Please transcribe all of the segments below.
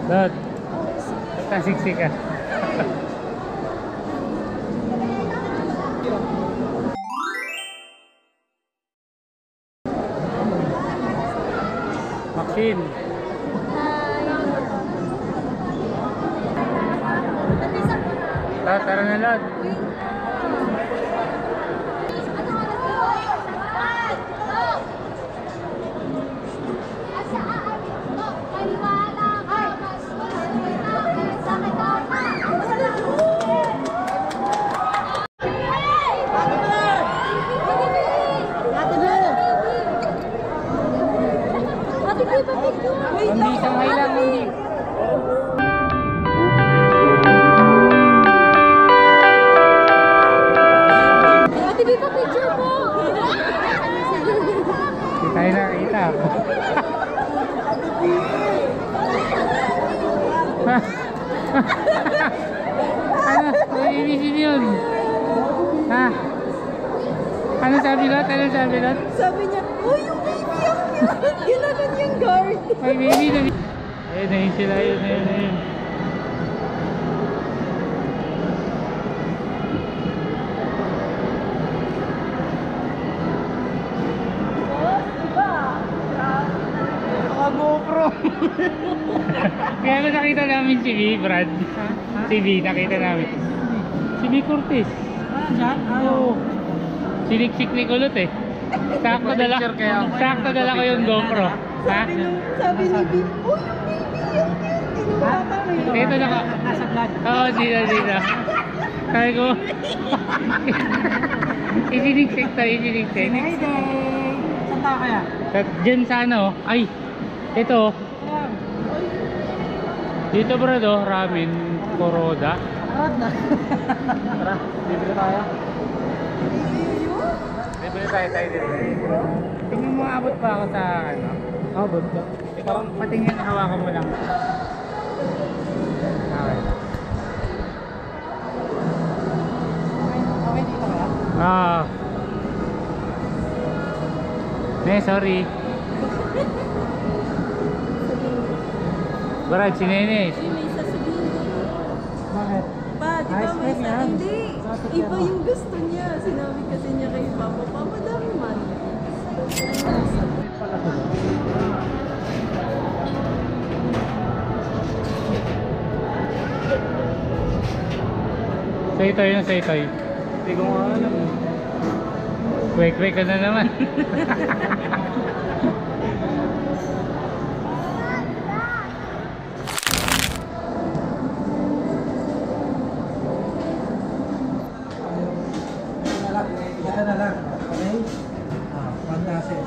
Dad, tasiksi ka. Maxine. Tara na Lad. Hindi isang hay lang, hindi. Ate Biba, picture po! Hindi tayo nakita. Ano? Naibisin yun. Ha? Ano sabi Lot? Ano sabi Lot? Sabi niya, oh yung baby ang cute! Ginagan yung guard! Ay baby na. Ayun na yun sila. Ayun na yun na yun. GoPro. Kaya ba nakita namin si V, Brad? Si V, nakita namin. Si V Cortez. Oo. Siniksik ni Kulot eh. Sakto dala ko yung GoPro. Ha? Sabi ni B, oh yung baby ang cute! Kinuha kami. Ito na ka. Nasa vlog. Oo, dito. Sabi ko. Isiniksik tayo, isiniksik. Hey day! Saan tayo kaya? Diyan sa ano? Ay, ito. Dito bro, ramen Kuroda. Arad na. Tara, bibili tayo. Bibili tayo dito. Tingnan mo, abot pa ako sa ano. Abot ka. Ikaw, patingin, hawakan mo lang. Okay. Okay, dito kaya? Sorry. Brad, si Nene. May sasabihin ko. Bakit? Pa, di ba Ice may cream yan. hindi. Iba yung gusto niya. Sinabi kasi niya kay Papa, Papa, dami man. Sa itoy. Hindi ko nga alam. Kwek-kwek ka na naman. Ito na lang. Okay? Fantastic.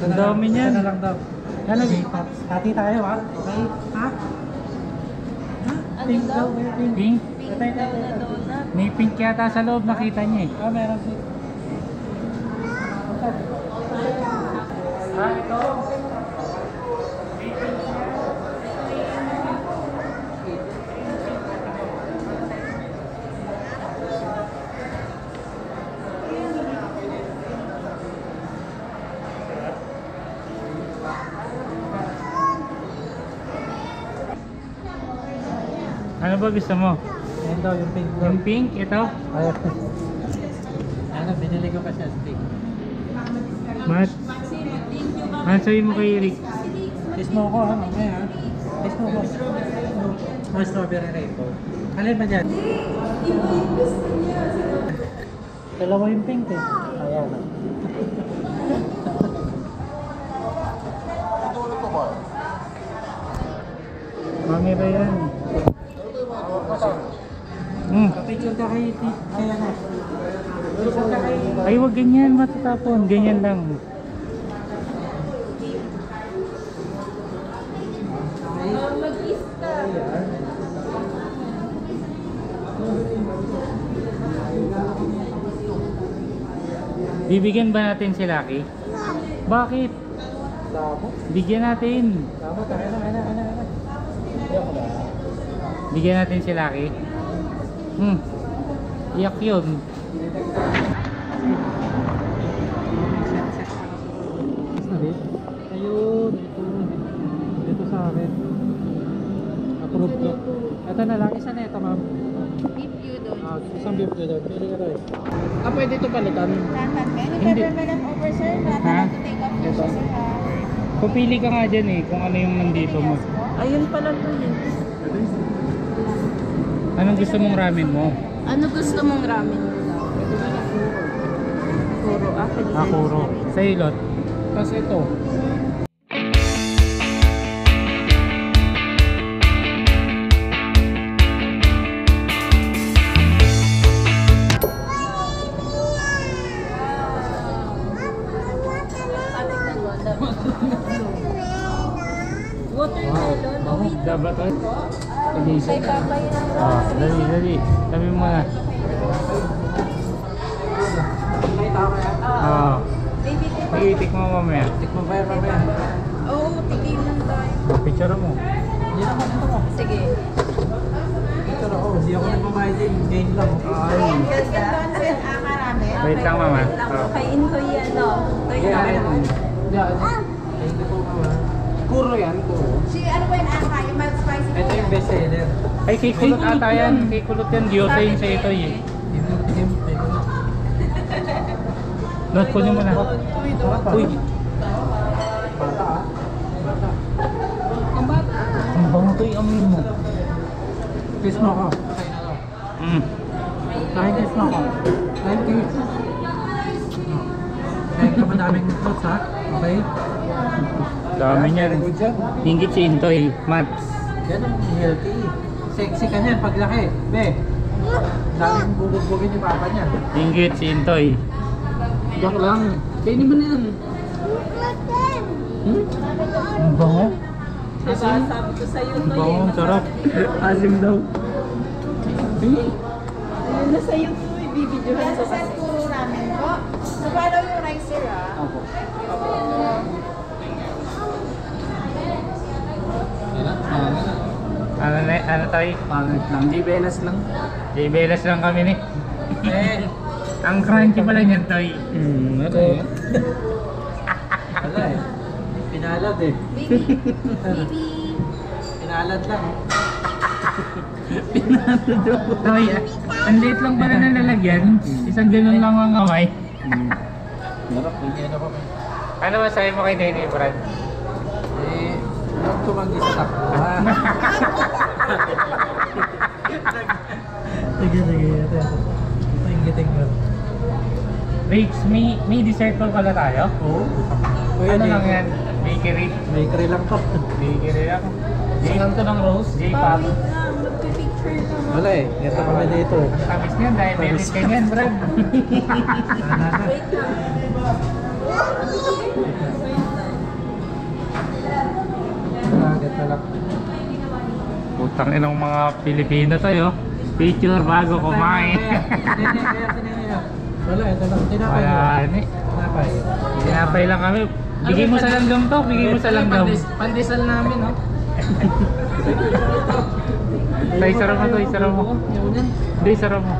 Ang dami niyan. Ito na lang daw. Ano? Hati tayo ha? Okay? Ha? Ano Pink daw? daw. Pink. Pink? Ito. Na donut. May pink yata sa loob, nakita niya eh. Meron pink. Ito. Ano ba gusto mo? Ayan daw, yung pink daw. Yung pink? Ito? Ayun. Ano, binili ko pa siya pink. Mat? Answerin mo kay Rick. Kiss mo ko ha, mamaya ha. Kiss mo ko. Oh, strawberry rainbow. Alin ba dyan? Iba yung gusto niya. Dalawa yung pink eh. Ayan ha. Mami ba yan? Picture ka kay ano? Picture ka kay... Ay, wag ganyan, matatapon. Ganyan lang. Mag-kiss ka. Bibigyan ba natin si Lucky? Bakit? Damo? Bigyan natin. Damo, tayo na. Bigyan natin si Lucky. Iyak yun. Ayun, ito sa akin. Approve to. Ito na lang, isa na ito ma'am. Beef udon. Isang beef doon. Pili ka tayo. Pwede ito palitan. Lahat, men. If Hindi. ever meron over, sir, lahat Ha? na to take up po siya, sir, ha? Pupili ka nga dyan eh, kung ano yung nandito mo. Ayun pala to yun. Anong gusto mong ramen mo? Ano gusto mong ramen mo daw? Puro. Puro. Sa ilot. Tapos ito. Watermelon. Oh, wait. Dapat to. Kay Papa yun. Dali. Sabi mo na. Baby ko pa. Itik mo mamaya. Tikman ba yan mamaya? Oo, tigil lang tayo. Picture mo. Hindi naman ito ko. Sige. Ito na ako. Hindi ako nagmamayad din. Gain lang. Ayun, ganda. Marami. Wait lang, mama. Kain ko yan, no? Toy Kaya na. yan. Thank you po mama. Kuro yan, kuro. Si ano ba yung aka? Yung mild spicy Ito yung best seller. Ay, kay kulot ata yan. Kay kulot yan. Diyosa yun sa ito eh. Lot ko mo na. Uy. Bata ah. Bata. Ang bango to yung amoy mo. Kiss mo ako. Kain na ako. Kiss mo ako. Kiss. Kain ka madaming fruits ha? Okay? Dami niya rin. Hingit si Intoy. Mats. Yan ang healthy. Sexy ka niyan paglaki. Be. Daming bubugbugin yung papa niya. Hingit si Intoy. Joke lang. Kainin mo na yan. Ang bango. Sabi ko sa'yo Ang to bango. Ang sarap. Asim daw. Ayun na sa'yo to. Ibibidyohan ko kasi. Puro ramen po. So, follow yung rice, sir, ah. Opo. Ano tayo? Pangit lang. Di belas lang. J-Belas lang kami ni. Ang crunchy pala niyan, Toy. Ano eh? Wala eh. Pinalad eh. Baby. Pinalad lang. Toy, ang liit lang pala na lalagyan. Isang ganun lang ang kamay. Marap. Hindi na kami. Ano masabi mo kay Denny, Brad? Eh, huwag tumanggi sa takbuhan. Sige. Ito. Ito yung giting ko. Rich, may dessert pa pala tayo? Oo. Ano lang yan? Bakery? Bakery lang to. Bakery lang. Singan to ng rose, J-Pop. Wait lang. Magpipicture naman. Wala eh. Ito kami dito. Tamis niyan, diabetes ka niyan, Brad. Wait lang. Agad na lang. Putang inang mga Pilipino tayo. Picture bago kumain. Wala, ito lang. Tinapay mo. Wala, ano eh. Tinapay. Tinapay lang kami. Bigay mo sa langgam to, bigay mo sa langgam. Pandesal namin, no? Tay, sarap mo to, sarap mo. Yun. Hindi, sarap mo.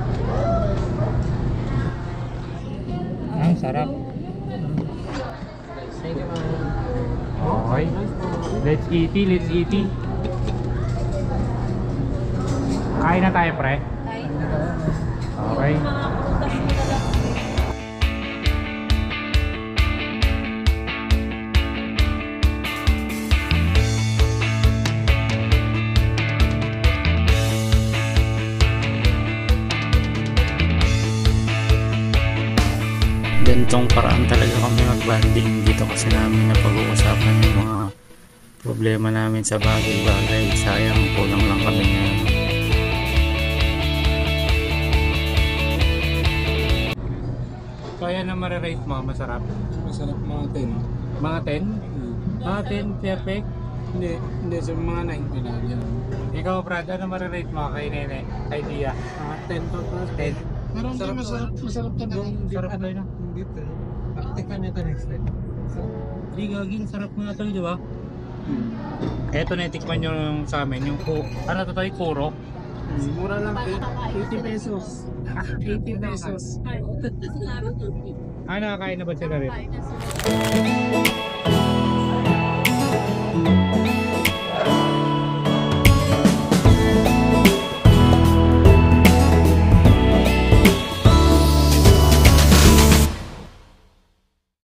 Ang sarap. Thank you, ma'am. Okay. Let's eat it, let's eat it. Kain na tayo, pre. Kain. Okay. Mga prutas mo na lang. Ganitong paraan talaga kami mag-banding dito kasi namin napag-uusapan yung mga problema namin sa bagay-bagay. Sayang, kulang lang kami ngayon. Kaya na marirate mo, masarap. Masarap mga 10. Mga 10? Mga 10, perfect. Hindi sa mga 9 pala yan. Ikaw, Brad, ano marirate mo kay Nene? Idea? 10 to 10. Pero masarap talaga. Sarap na yun. Hindi to. Taktikan nito next time. Hindi, gaging sarap nga ito, di ba? Eto na, tikman nyo yung sa amin, yung ano to tayo, kuro. Mura lang, 80 pesos. 80 pesos. Ano, kakain na ba sila rin?